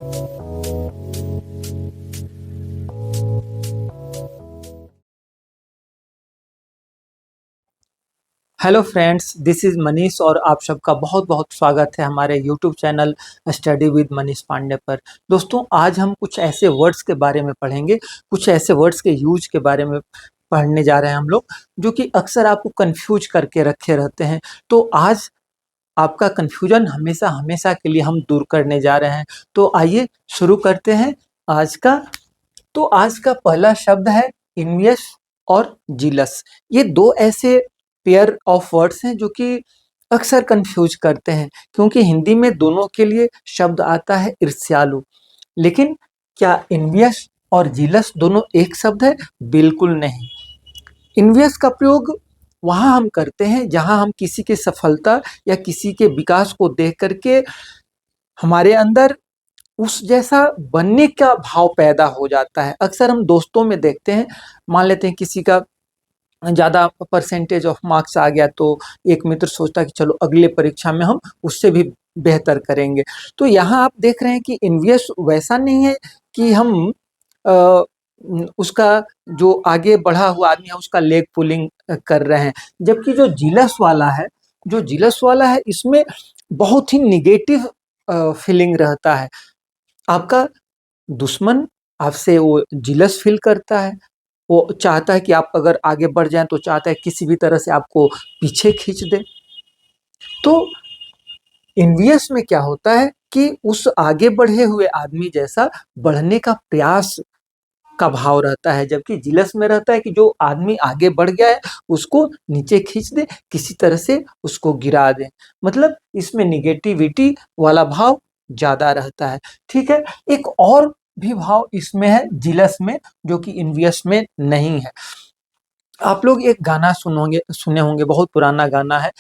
Hello friends, this is Manish और आप सबका बहुत बहुत स्वागत है हमारे YouTube channel study with Manish Pandey पर। दोस्तों, आज हम कुछ ऐसे वर्ड्स के बारे में पढ़ेंगे, कुछ ऐसे वर्ड्स के यूज के बारे में पढ़ने जा रहे हैं हम लोग, जो कि अक्सर आपको कंफ्यूज करके रखे रहते हैं। तो आज आपका कंफ्यूजन हमेशा हमेशा के लिए हम दूर करने जा रहे हैं। तो आइए शुरू करते हैं आज का। तो आज का पहला शब्द है इन्वियस और जीलस। ये दो ऐसे पेयर ऑफ वर्ड्स हैं जो कि अक्सर कंफ्यूज करते हैं, क्योंकि हिंदी में दोनों के लिए शब्द आता है ईर्ष्यालु। लेकिन क्या इन्वियस और जीलस दोनों एक शब्द है? बिल्कुल नहीं। इन्वियस का प्रयोग वहाँ हम करते हैं जहाँ हम किसी की सफलता या किसी के विकास को देख करके हमारे अंदर उस जैसा बनने का भाव पैदा हो जाता है। अक्सर हम दोस्तों में देखते हैं, मान लेते हैं किसी का ज़्यादा परसेंटेज ऑफ मार्क्स आ गया तो एक मित्र सोचता है कि चलो अगले परीक्षा में हम उससे भी बेहतर करेंगे। तो यहाँ आप देख रहे हैं कि इन्वियस वैसा नहीं है कि हम उसका जो आगे बढ़ा हुआ आदमी है उसका लेग पुलिंग कर रहे हैं। जबकि जो जीलस वाला है इसमें बहुत ही निगेटिव फीलिंग रहता है। आपका दुश्मन आपसे वो जीलस फील करता है, वो चाहता है कि आप अगर आगे बढ़ जाएं तो चाहता है किसी भी तरह से आपको पीछे खींच दे। तो इन्वियस में क्या होता है कि उस आगे बढ़े हुए आदमी जैसा बढ़ने का प्रयास का भाव रहता है, जबकि जीलस में रहता है कि जो आदमी आगे बढ़ गया है उसको नीचे खींच दे, किसी तरह से उसको गिरा दे। मतलब इसमें निगेटिविटी वाला भाव ज्यादा रहता है। ठीक है, एक और भी भाव इसमें है जीलस में, जो कि इन्वियस में नहीं है। आप लोग एक गाना सुने होंगे, बहुत पुराना गाना है,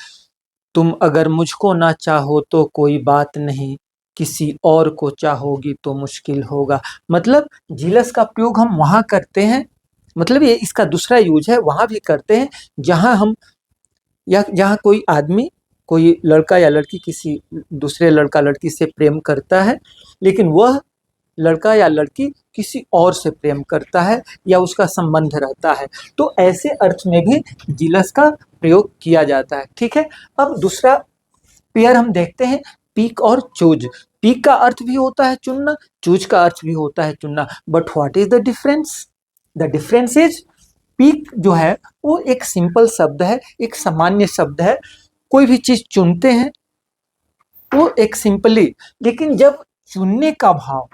तुम अगर मुझको ना चाहो तो कोई बात नहीं, किसी और को चाहोगी तो मुश्किल होगा। मतलब जीलस का प्रयोग हम वहां करते हैं, मतलब ये इसका दूसरा यूज है, वहां भी करते हैं जहां हम या जहां कोई आदमी, कोई लड़का या लड़की किसी दूसरे लड़का लड़की से प्रेम करता है, लेकिन वह लड़का या लड़की किसी और से प्रेम करता है या उसका संबंध रहता है। तो ऐसे अर्थ में भी जीलस का प्रयोग किया जाता है। ठीक है, अब दूसरा पेयर हम देखते हैं, पीक और चूज। पीक का अर्थ भी होता है चुनना, चूज का अर्थ भी होता है चुनना। But what is the difference? The difference is, peak जो है वो एक सिंपल शब्द है, एक सामान्य शब्द है। कोई भी चीज चुनते हैं वो एक सिंपली, लेकिन जब चुनने का भाव,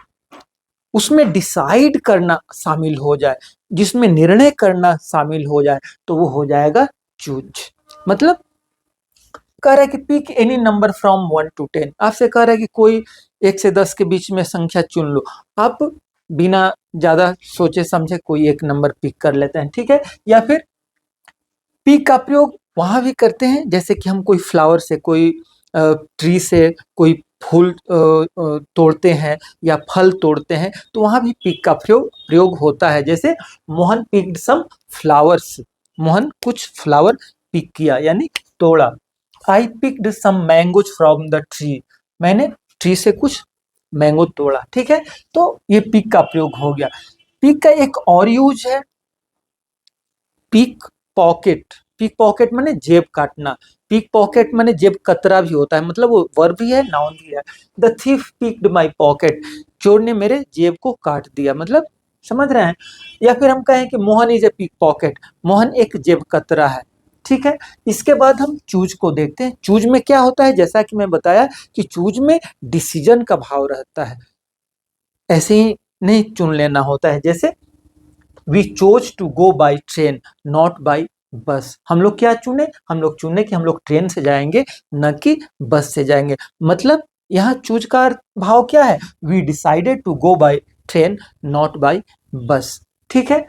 उसमें डिसाइड करना शामिल हो जाए, जिसमें निर्णय करना शामिल हो जाए, तो वो हो जाएगा चूज। मतलब कह रहा है कि pick any number from 1 to 10। आपसे कह रहा है कि कोई 1 से 10 के बीच में संख्या चुन लो। आप बिना ज्यादा सोचे समझे कोई एक नंबर पिक कर लेते हैं। ठीक है, या फिर पिक का प्रयोग वहां भी करते हैं जैसे कि हम कोई फ्लावर से, कोई ट्री से कोई फूल तोड़ते हैं या फल तोड़ते हैं, तो वहां भी पिक का प्रयोग होता है। जैसे Mohan picked some flowers, Mohan कुछ फ्लावर पिक किया यानी तोड़ा। I picked some mangoes from the tree, मैंने ट्री से कुछ मैंगो तोड़ा। ठीक है, तो ये पिक का प्रयोग हो गया। पिक का एक और यूज है, पिक पॉकेट। पिक पॉकेट माने जेब काटना, पिक पॉकेट माने जेब कतरा भी होता है, मतलब वो वर्ब भी है, नाउन भी है। The thief picked my pocket, चोर ने मेरे जेब को काट दिया, मतलब समझ रहे हैं। या फिर हम कहें कि Mohan is a pickpocket, Mohan एक जेब कतरा है। ठीक है, इसके बाद हम चूज को देखते हैं। चूज में क्या होता है, जैसा कि मैं बताया कि चूज में डिसीजन का भाव रहता है, ऐसे ही नहीं चुन लेना होता है। जैसे we chose to go by train not by bus, हम लोग क्या चुने, हम लोग चुने कि हम लोग ट्रेन से जाएंगे न कि बस से जाएंगे। मतलब यहाँ चूज का भाव क्या है, we decided to go by train not by bus. ठीक है,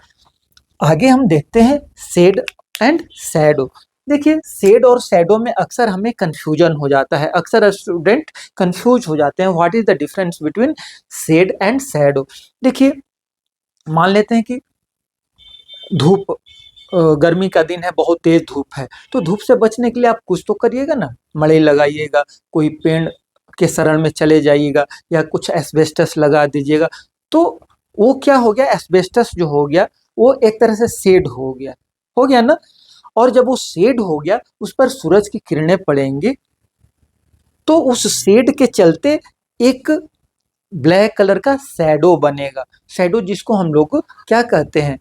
आगे हम देखते हैं सेड एंड सैडो। देखिए, सेड और सैडो में अक्सर हमें कंफ्यूजन हो जाता है, अक्सर स्टूडेंट कंफ्यूज हो जाते हैं, what is the difference between said and shadow. देखिए, मान लेते हैं कि धूप, गर्मी का दिन है, बहुत तेज धूप है, तो धूप से बचने के लिए आप कुछ तो करिएगा ना, मड़ई लगाइएगा, कोई पेड़ के शरण में चले जाइएगा या कुछ एस्बेस्टस लगा दीजिएगा। तो वो क्या हो गया, एस्बेस्टस जो हो गया वो एक तरह से शेड हो गया ना। और जब वो शेड हो गया, उस पर सूरज की किरणें पड़ेंगी, तो उस शेड के चलते एक ब्लैक कलर का शैडो बनेगा। शैडो जिसको हम लोग क्या कहते हैं,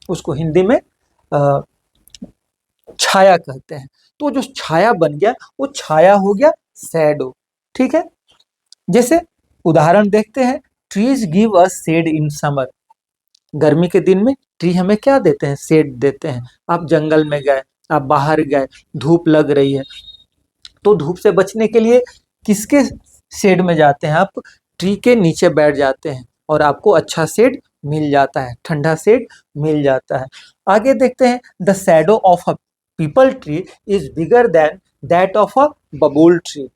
उसको हिंदी में छाया कहते हैं। तो जो छाया बन गया वो छाया हो गया शैडो। ठीक है, जैसे उदाहरण देखते हैं, trees give us shade in summer. गर्मी के दिन में ट्री हमें क्या देते हैं, शेड देते हैं। आप जंगल में गए, आप बाहर गए, धूप लग रही है, तो धूप से बचने के लिए किसके शेड में जाते हैं आप, ट्री के नीचे बैठ जाते हैं और आपको अच्छा शेड मिल जाता है, ठंडा शेड मिल जाता है। आगे देखते हैं, the shadow of a people tree is bigger than that of a बबूल ट्री।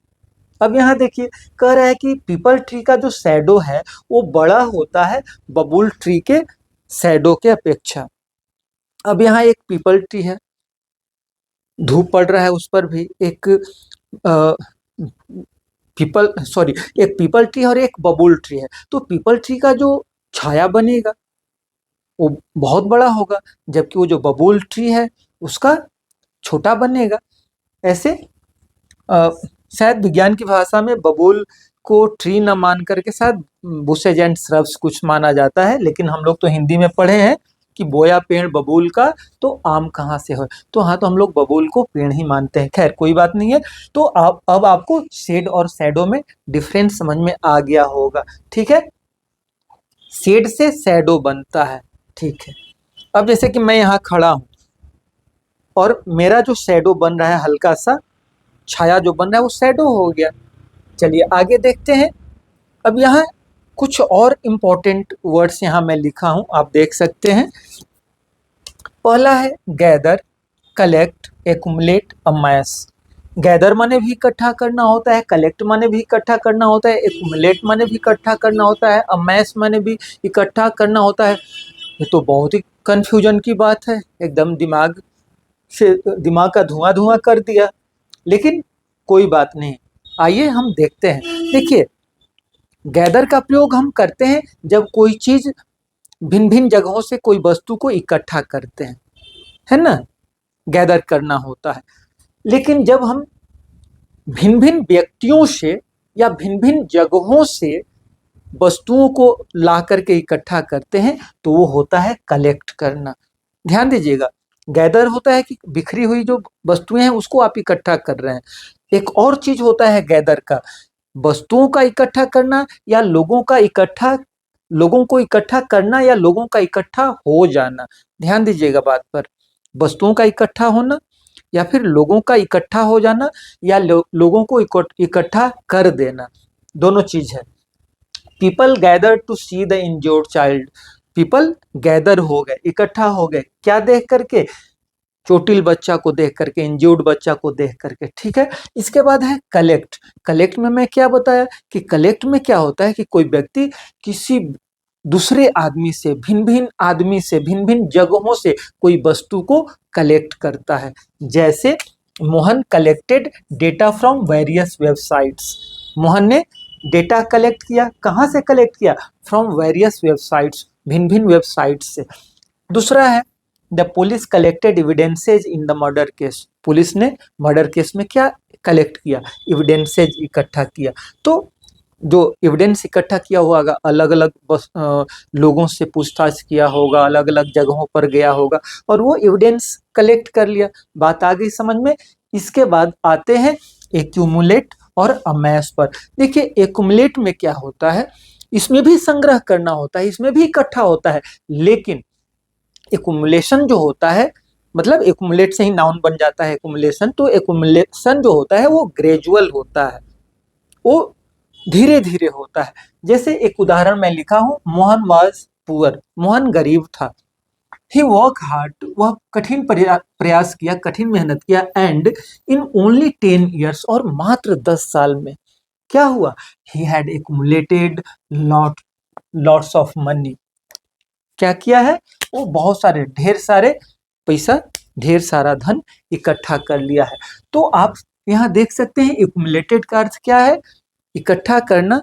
अब यहाँ देखिए, कह रहा है कि पीपल ट्री का जो शैडो है वो बड़ा होता है बबूल ट्री के शैडो के अपेक्षा। अब यहाँ एक पीपल ट्री है, धूप पड़ रहा है उस पर भी, एक एक पीपल ट्री और एक बबूल ट्री है। तो पीपल ट्री का जो छाया बनेगा वो बहुत बड़ा होगा, जबकि वो जो बबूल ट्री है उसका छोटा बनेगा। ऐसे शायद विज्ञान की भाषा में बबूल को ट्री न मान करके शायद बुशेज एंड श्रब्स कुछ माना जाता है, लेकिन हम लोग तो हिंदी में पढ़े हैं कि बोया पेड़ बबूल का तो आम कहाँ से हो। तो हाँ, तो हम लोग बबूल को पेड़ ही मानते हैं। खैर कोई बात नहीं है। तो अब आपको शेड और शैडो में डिफरेंस समझ में आ गया होगा। ठीक है, शेड से शैडो बनता है। ठीक है, अब जैसे कि मैं यहाँ खड़ा हूँ और मेरा जो शैडो बन रहा है, हल्का सा छाया जो बन रहा है वो शैडो हो गया। चलिए आगे देखते हैं। अब यहाँ कुछ और इम्पोर्टेंट वर्ड्स यहाँ मैं लिखा हूँ, आप देख सकते हैं। पहला है गैदर, कलेक्ट, एकुमुलेट, अमास। गैदर माने भी इकट्ठा करना होता है, कलेक्ट माने भी इकट्ठा करना होता है, एकुमुलेट माने भी इकट्ठा करना होता है, अमास माने भी इकट्ठा करना होता है। ये तो बहुत ही कंफ्यूजन की बात है, एकदम दिमाग का धुआं धुआं कर दिया। लेकिन कोई बात नहीं, आइए हम देखते हैं। देखिए, गैदर का प्रयोग हम करते हैं जब कोई चीज भिन्न भिन्न जगहों से कोई वस्तु को इकट्ठा करते हैं, है ना, गैदर करना होता है। लेकिन जब हम भिन्न भिन्न व्यक्तियों से या भिन्न भिन्न जगहों से वस्तुओं को ला करके इकट्ठा करते हैं तो वो होता है कलेक्ट करना। ध्यान दीजिएगा, गैदर होता है कि बिखरी हुई जो वस्तुएं हैं उसको आप इकट्ठा कर रहे हैं। एक और चीज होता है गैदर का, वस्तुओं का इकट्ठा करना या लोगों को इकट्ठा करना या लोगों का इकट्ठा हो जाना। ध्यान दीजिएगा बात पर, वस्तुओं का इकट्ठा होना या फिर लोगों का इकट्ठा हो जाना या लोगों को इकट्ठा कर देना, दोनों चीज है। People gather to see the injured child. People gather हो गए, इकट्ठा हो गए, क्या देख करके, चोटिल बच्चा को देख करके, इंज्योर्ड बच्चा को देख करके। ठीक है, इसके बाद है कलेक्ट। कलेक्ट में मैं क्या बताया कि कलेक्ट में क्या होता है कि कोई व्यक्ति किसी दूसरे आदमी से, भिन्न भिन्न आदमी से, भिन्न भिन्न जगहों से कोई वस्तु को कलेक्ट करता है। जैसे Mohan collected data from various websites. Mohan ने डेटा कलेक्ट किया, कहाँ से कलेक्ट किया, फ्रॉम वेरियस वेबसाइट्स, भिन्न भिन्न वेबसाइट से। दूसरा है the police collected evidences in the murder case. Police ने मर्डर केस में क्या कलेक्ट किया, एविडेंसेज इकट्ठा किया। तो जो एविडेंस इकट्ठा किया हुआ होगा, अलग अलग लोगों से पूछताछ किया होगा, अलग अलग जगहों पर गया होगा और वो एविडेंस कलेक्ट कर लिया। बात आ गई समझ में। इसके बाद आते हैं एक्यूमुलेट और अमैस पर। देखिए, एक्यूमुलेट में क्या होता है, इसमें भी संग्रह करना होता है, इसमें भी इकट्ठा होता है, लेकिन एक्युमुलेशन जो होता है, मतलब एक्युमुलेट से ही नाउन बन जाता है एक्युमुलेशन। तो एक्युमुलेशन जो होता है वो ग्रेजुअल होता है, वो धीरे धीरे होता है। जैसे एक उदाहरण मैं लिखा हूं, मोहन वाज पुअर, मोहन गरीब था। ही वर्क हार्ड, वह कठिन प्रयास किया, कठिन मेहनत किया। एंड इन ओनली 10 ईयर्स, और मात्र 10 साल में क्या हुआ, he had accumulated lots of money. क्या किया है, वो बहुत सारे, ढेर सारे पैसा, ढेर सारा धन इकट्ठा कर लिया है। तो आप यहाँ देख सकते हैं एक्युमुलेटेड का अर्थ क्या है, इकट्ठा करना,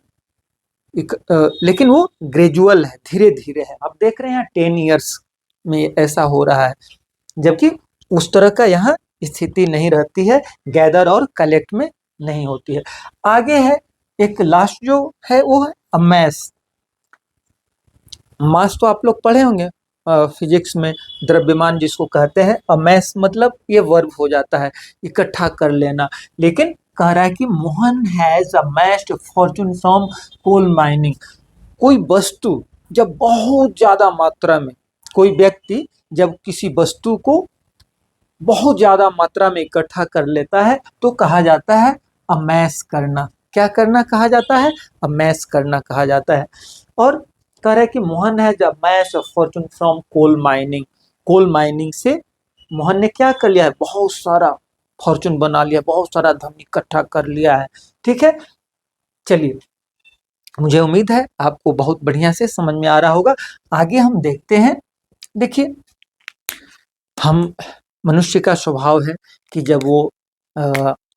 लेकिन वो ग्रेजुअल है, धीरे धीरे है। आप देख रहे हैं 10 ईयर्स में ऐसा हो रहा है, जबकि उस तरह का यहाँ स्थिति नहीं रहती है, गैदर और कलेक्ट में नहीं होती है। आगे है एक लास्ट जो है वो है अमैस। मास तो आप लोग पढ़े होंगे फिजिक्स में, द्रव्यमान जिसको कहते हैं। अमैस मतलब ये वर्ब हो जाता है, इकट्ठा कर लेना। लेकिन कह रहा है कि Mohan has amassed fortune from coal mining. कोई वस्तु जब बहुत ज्यादा मात्रा में, कोई व्यक्ति जब किसी वस्तु को बहुत ज्यादा मात्रा में इकट्ठा कर लेता है तो कहा जाता है अमैस करना। क्या करना कहा जाता है? अमैस करना कहा जाता है। और कह रहा है कि मोहन है जब amass fortune from coal mining. Coal mining से मोहन ने क्या कर लिया है? बहुत सारा फॉर्चून बना लिया, बहुत सारा धन इकट्ठा कर लिया है। ठीक है, चलिए, मुझे उम्मीद है आपको बहुत बढ़िया से समझ में आ रहा होगा। आगे हम देखते हैं। देखिए, हम मनुष्य का स्वभाव है कि जब वो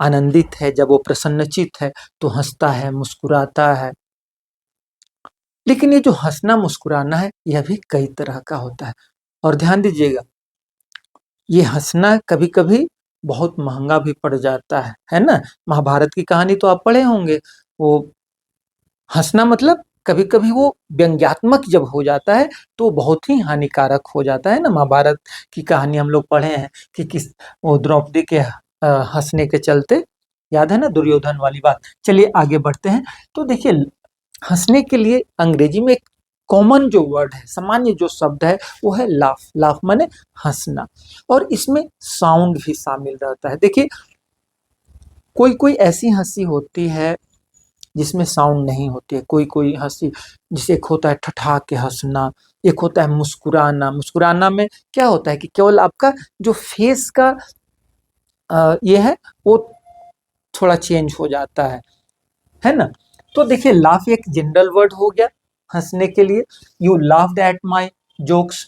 आनंदित है, जब वो प्रसन्नचित है तो हंसता है, मुस्कुराता है। लेकिन ये जो हंसना मुस्कुराना है यह भी कई तरह का होता है। और ध्यान दीजिएगा, ये हंसना कभी कभी बहुत महंगा भी पड़ जाता है ना। महाभारत की कहानी तो आप पढ़े होंगे। वो हंसना मतलब कभी कभी वो व्यंग्यात्मक जब हो जाता है तो बहुत ही हानिकारक हो जाता है ना। महाभारत की कहानी हम लोग पढ़े हैं कि किस वो द्रौपदी के हंसने के चलते, याद है ना दुर्योधन वाली बात। चलिए आगे बढ़ते हैं। तो देखिए, हंसने के लिए अंग्रेजी में एक कॉमन जो वर्ड है, सामान्य जो शब्द है वो है लाफ। लाफ माने हंसना, और इसमें साउंड भी शामिल रहता है। देखिए, कोई कोई ऐसी हंसी होती है जिसमें साउंड नहीं होती है। कोई कोई हंसी, जिसे एक होता है ठठा के हंसना, एक होता है मुस्कुराना। मुस्कुराना में क्या होता है कि केवल आपका जो फेस का ये है वो थोड़ा चेंज हो जाता है ना। तो देखिए, लाफ एक जनरल वर्ड हो गया हंसने के लिए। You laughed at my jokes.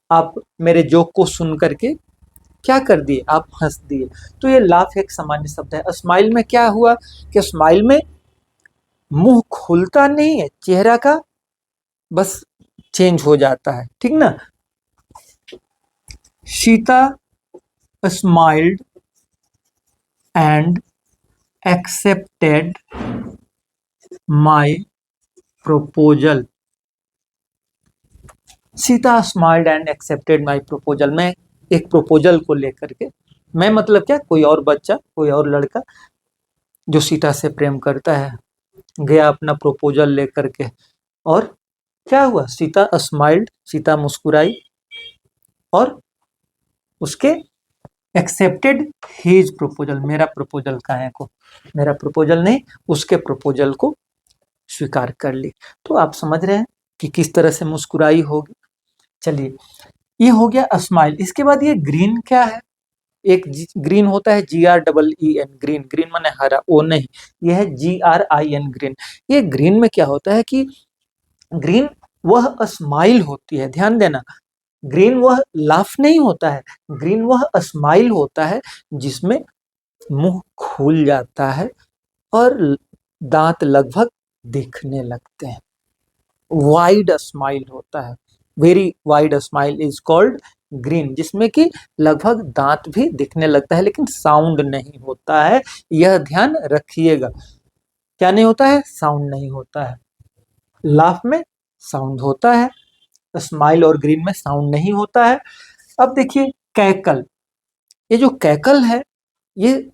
आप मेरे जोक को सुन करके क्या कर दिए? आप हंस दिए। तो ये लाफ एक सामान्य शब्द है। स्माइल में क्या हुआ कि स्माइल में मुंह खुलता नहीं है, चेहरा का बस चेंज हो जाता है, ठीक ना। Sita smiled and accepted my proposal. Sita smiled and accepted my proposal. मैं एक प्रपोजल को लेकर के, मैं मतलब क्या, कोई और बच्चा, कोई और लड़का जो सीता से प्रेम करता है, गया अपना प्रपोजल लेकर के, और क्या हुआ? सीता स्माइल्ड, सीता मुस्कुराई, और उसके एक्सेप्टेड हिज प्रपोजल, मेरा प्रपोजल काहे को, मेरा प्रपोजल नहीं, उसके प्रपोजल को स्वीकार कर ली। तो आप समझ रहे हैं कि किस तरह से मुस्कुराई होगी। चलिए, ये हो गया स्माइल। इसके बाद ये ग्रीन क्या है? एक ग्रीन होता है GREEN, ग्रीन। ग्रीन माने हरा, वो नहीं, ये है GRIN, ग्रीन। ये ग्रीन में क्या होता है कि ग्रीन वह स्माइल होती है, ध्यान देना। ग्रीन वह लाफ नहीं होता है, ग्रीन वह स्माइल होता है जिसमें मुंह खुल जाता है और दांत लगभग दिखने लगते हैं। वाइड स्माइल होता है, very wide smile is called green, जिसमें कि लगभग दांत भी दिखने लगता है लेकिन साउंड नहीं होता है। यह ध्यान रखिएगा। क्या नहीं होता है? साउंड नहीं होता है। लाफ में साउंड होता है, स्माइल और ग्रीन में साउंड नहीं होता है। अब देखिए, कैकल। ये जो कैकल है ये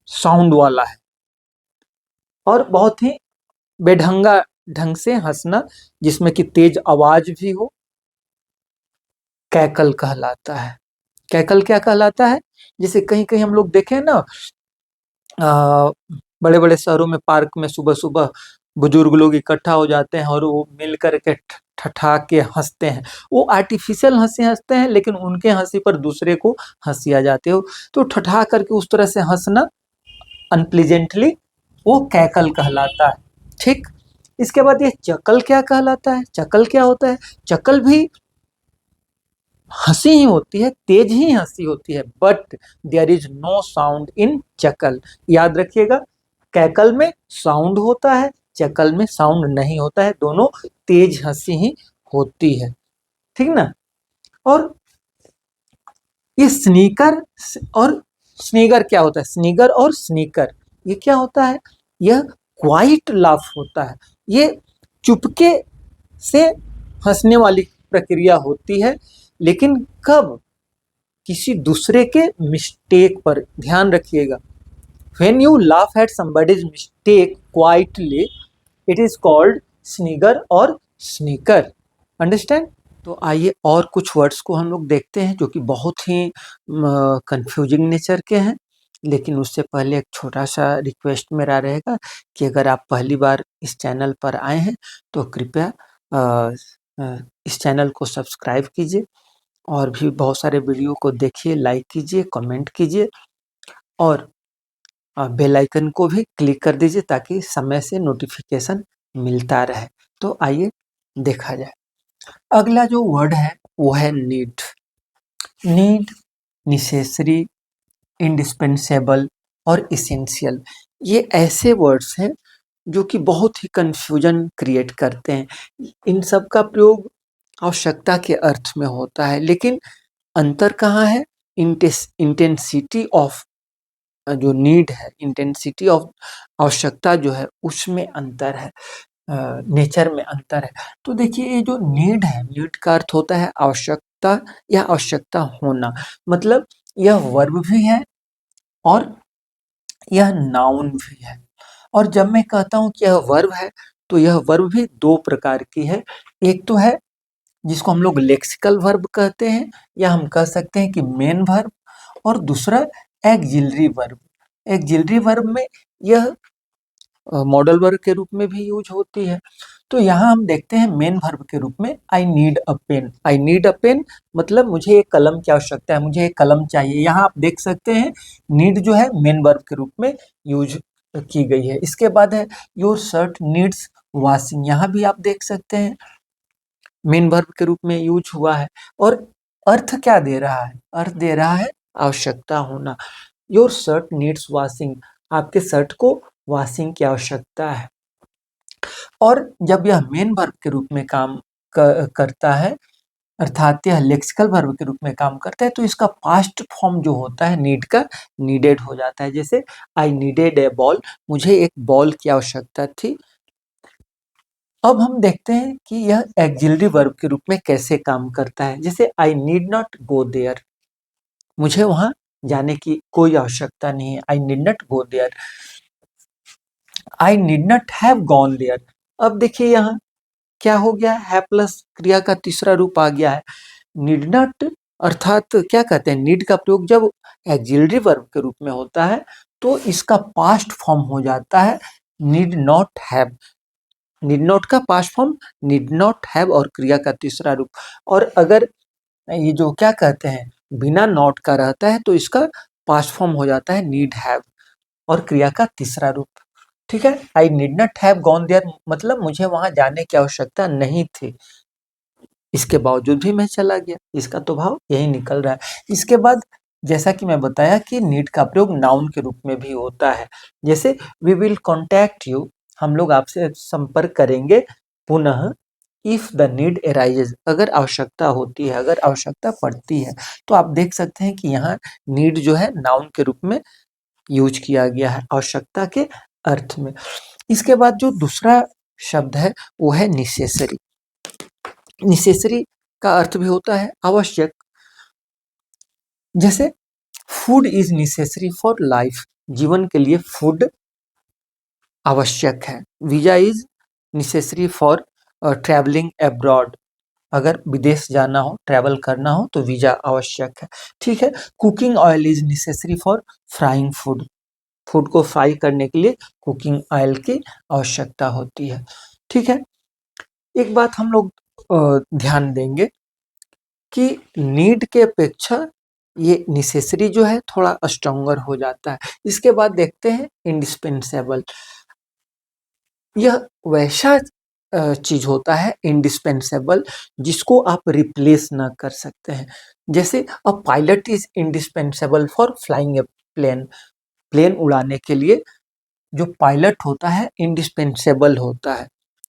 साउंड वाला है और बहुत ही बेढंगा ढंग से हंसना, जिसमें कि तेज आवाज भी हो, कैकल कहलाता है। कैकल क्या कहलाता है? जैसे कहीं कहीं हम लोग देखें ना, बड़े बड़े शहरों में पार्क में सुबह सुबह बुजुर्ग लोग इकट्ठा हो जाते हैं और वो मिल करके ठठा के हंसते हैं। वो आर्टिफिशियल हंसी हंसते हैं, लेकिन उनके हंसी पर दूसरे को हंसी आ जाती हो, तो ठठा करके उस तरह से हंसना अनप्लीजेंटली, वो कैकल कहलाता है। ठीक। इसके बाद ये चकल क्या कहलाता है? चकल क्या होता है? चकल भी हंसी ही होती है, तेज ही हंसी होती है, but there is no sound in chuckle. याद रखिएगा, कैकल में साउंड होता है, चकल में साउंड नहीं होता है, दोनों तेज हंसी ही होती है, ठीक ना। और ये स्नीकर और स्नीगर क्या होता है, स्नीगर और स्नीकर ये क्या होता है, यह क्वाइट लाफ होता है, ये चुपके से हंसने वाली प्रक्रिया होती है, लेकिन कब, किसी दूसरे के मिस्टेक पर। ध्यान रखिएगा, when you laugh at somebody's mistake quietly, it is called snigger और स्नीकर। अंडरस्टैंड। तो आइए और कुछ वर्ड्स को हम लोग देखते हैं जो कि बहुत ही कंफ्यूजिंग नेचर के हैं, लेकिन उससे पहले एक छोटा सा रिक्वेस्ट मेरा रहेगा कि अगर आप पहली बार इस चैनल पर आए हैं तो कृपया इस चैनल को सब्सक्राइब कीजिए और भी बहुत सारे वीडियो को देखिए, लाइक कीजिए, कमेंट कीजिए और बेल आइकन को भी क्लिक कर दीजिए ताकि समय से नोटिफिकेशन मिलता रहे। तो आइए देखा जाए। अगला जो वर्ड है वो है नीड। नीड, नेसेसरी, इंडिस्पेंसेबल और इसेंशियल, ये ऐसे वर्ड्स हैं जो कि बहुत ही कंफ्यूजन क्रिएट करते हैं। इन सब का प्रयोग आवश्यकता के अर्थ में होता है, लेकिन अंतर कहाँ है, इंटेंसिटी ऑफ जो नीड है, इंटेंसिटी ऑफ आवश्यकता जो है उसमें अंतर है, नेचर में अंतर है। तो देखिए ये जो नीड है, नीड का अर्थ होता है आवश्यकता या आवश्यकता होना, मतलब यह वर्ब भी है और यह नाउन भी है। और जब मैं कहता हूँ कि यह वर्ब है तो यह वर्ब भी दो प्रकार की है। एक तो है जिसको हम लोग लेक्सिकल वर्ब कहते हैं, या हम कह सकते हैं कि मेन वर्ब, और दूसरा एक्जिलरी वर्ब। एक्जिलरी वर्ब में यह मॉडल वर्ब के रूप में भी यूज होती है। तो यहाँ हम देखते हैं मेन वर्ब के रूप में I need a pen. I need a pen मतलब मुझे एक कलम की आवश्यकता है, मुझे एक कलम चाहिए। यहाँ आप देख सकते हैं नीड जो है मेन वर्ब के रूप में यूज की गई है। इसके बाद है योर शर्ट नीड्स वॉशिंग, यहाँ भी आप देख सकते हैं मेन वर्ब के रूप में यूज हुआ है। और अर्थ क्या दे रहा है, अर्थ दे रहा है आवश्यकता होना। योर शर्ट नीड्स वॉशिंग, आपके शर्ट को वॉशिंग की आवश्यकता है। और जब यह मेन वर्ब के रूप में काम करता है, अर्थात यह लेक्सिकल वर्ब के रूप में काम करता है, तो इसका पास्ट फॉर्म जो होता है नीड का, नीडेड हो जाता है। जैसे आई नीडेड ए बॉल, मुझे एक बॉल की आवश्यकता थी। अब हम देखते हैं कि यह एक्जिलरी वर्ब के रूप में कैसे काम करता है। जैसे I need not go there, मुझे वहां जाने की कोई आवश्यकता नहीं है, I need not go there. I need not have gone there, अब देखिए यहाँ क्या हो गया, है प्लस क्रिया का तीसरा रूप आ गया है, नीड नॉट। अर्थात क्या कहते हैं, नीड का प्रयोग जब एक्जिलरी वर्ब के रूप में होता है तो इसका पास्ट फॉर्म हो जाता है need not have. Need not का past form need not have और क्रिया का तीसरा रूप। और अगर ये जो क्या कहते हैं बिना नॉट का रहता है तो इसका पास्ट फॉर्म हो जाता है नीड हैव और क्रिया का तीसरा रूप। ठीक है, I need not have gone there मतलब मुझे वहां जाने की आवश्यकता नहीं थी, इसके बावजूद भी मैं चला गया, इसका तो भाव यही निकल रहा है। इसके बाद जैसा कि मैं बताया कि नीड का प्रयोग नाउन के रूप में भी होता है। जैसे वी विल कॉन्टैक्ट यू, हम लोग आपसे संपर्क करेंगे पुनः, इफ द नीड अराइजेज, अगर आवश्यकता होती है, अगर आवश्यकता पड़ती है। तो आप देख सकते हैं कि यहाँ नीड जो है नाउन के रूप में यूज किया गया है आवश्यकता के अर्थ में। इसके बाद जो दूसरा शब्द है वो है निसेसरी। निसेसरी का अर्थ भी होता है आवश्यक। जैसे food is necessary for life, जीवन के लिए फूड आवश्यक है। Visa is necessary for travelling abroad, अगर विदेश जाना हो, ट्रैवल करना हो तो वीजा आवश्यक है। ठीक है, cooking oil is necessary for frying food, food को फ्राई करने के लिए कुकिंग ऑयल की आवश्यकता होती है। ठीक है, एक बात हम लोग ध्यान देंगे कि नीड के अपेक्षा ये नेसेसरी जो है थोड़ा स्ट्रॉन्गर हो जाता है। इसके बाद देखते हैं इंडिस्पेंसेबल। यह वैसा चीज होता है इंडिस्पेंसेबल, जिसको आप रिप्लेस ना कर सकते हैं। जैसे a pilot is indispensable for flying a plane. Plane उड़ाने के लिए जो पायलट होता है इंडिस्पेंसेबल होता है।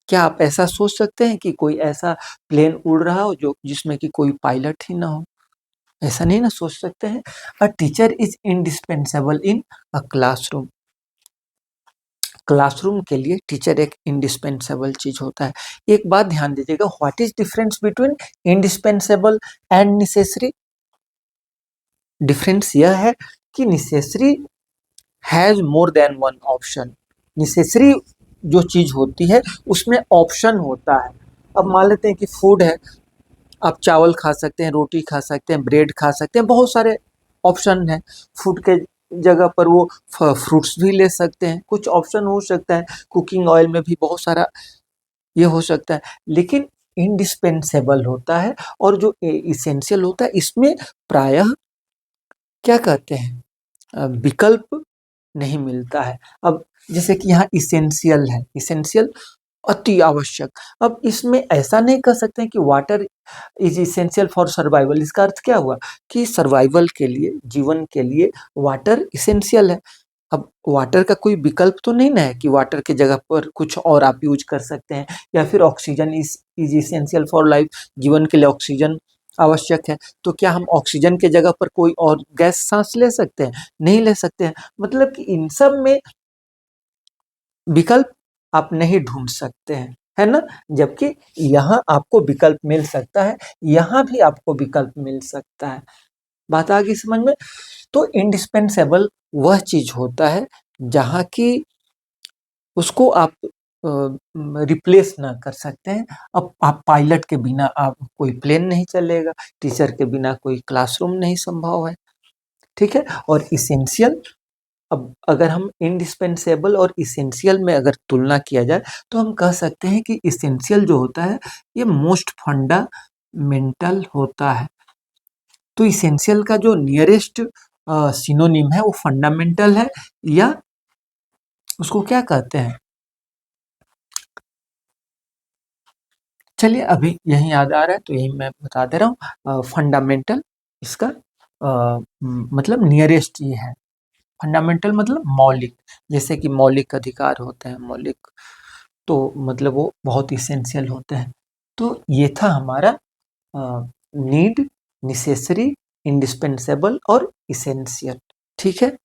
क्या आप ऐसा सोच सकते हैं कि कोई ऐसा प्लेन उड़ रहा हो जो जिसमें कि कोई पायलट ही ना हो? ऐसा नहीं ना सोच सकते हैं। A teacher is indispensable in a classroom. Classroom के लिए टीचर एक इंडिस्पेंसेबल चीज होता है। एक बात ध्यान दीजिएगा, what is difference between indispensable and necessary? Difference यह है कि necessary has more than one option. Necessary जो चीज होती है उसमें ऑप्शन होता है। अब मान लेते हैं कि फूड है, आप चावल खा सकते हैं, रोटी खा सकते हैं, ब्रेड खा सकते हैं, बहुत सारे ऑप्शन हैं। फूड के जगह पर वो फ्रूट्स भी ले सकते हैं, कुछ ऑप्शन हो सकता है। कुकिंग ऑयल में भी बहुत सारा ये हो सकता है। लेकिन इंडिस्पेंसेबल होता है और जो इसेंशियल होता है इसमें प्रायः क्या कहते हैं, विकल्प नहीं मिलता है। अब जैसे कि यहाँ इसेंशियल है, इसेंशियल अति आवश्यक। अब इसमें ऐसा नहीं कह सकते हैं कि water is essential for survival. इसका अर्थ क्या हुआ कि सर्वाइवल के लिए, जीवन के लिए वाटर इसेंशियल है। अब वाटर का कोई विकल्प तो नहीं ना है कि वाटर के जगह पर कुछ और आप यूज कर सकते हैं। या फिर oxygen is essential for life, जीवन के लिए ऑक्सीजन आवश्यक है। तो क्या हम ऑक्सीजन के जगह पर कोई और गैस सांस ले सकते हैं? नहीं ले सकते हैं। मतलब कि इन सब में विकल्प आप नहीं ढूंढ सकते हैं, है ना? जबकि यहाँ आपको विकल्प मिल सकता है, यहाँ भी आपको विकल्प मिल सकता है। बात आ गई समझ में? तो इंडिस्पेंसेबल वह चीज होता है जहाँ की उसको आप रिप्लेस ना कर सकते हैं। अब आप पायलट के बिना आप कोई प्लेन नहीं चलेगा, टीचर के बिना कोई क्लासरूम नहीं संभव है। ठीक है। और इसेंशियल, अब अगर हम इंडिस्पेंसेबल और इसेंशियल में अगर तुलना किया जाए तो हम कह सकते हैं कि इसेंशियल जो होता है ये मोस्ट फंडामेंटल होता है। तो इसेंशियल का जो नियरेस्ट सिनोनिम है वो फंडामेंटल है, या उसको क्या कहते हैं, चलिए अभी यही याद आ रहा है तो यही मैं बता दे रहा हूँ। फंडामेंटल इसका मतलब नियरेस्ट ये है। फंडामेंटल मतलब मौलिक, जैसे कि मौलिक अधिकार होते हैं, मौलिक तो मतलब वो बहुत इसेंशियल होते हैं। तो ये था हमारा नीड, नेसेसरी, इंडिस्पेंसेबल और इसेंशियल। ठीक है।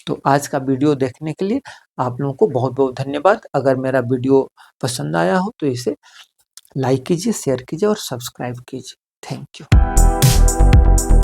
तो आज का वीडियो देखने के लिए आप लोगों को बहुत बहुत धन्यवाद। अगर मेरा वीडियो पसंद आया हो तो इसे लाइक कीजिए, शेयर कीजिए और सब्सक्राइब कीजिए। Thank you.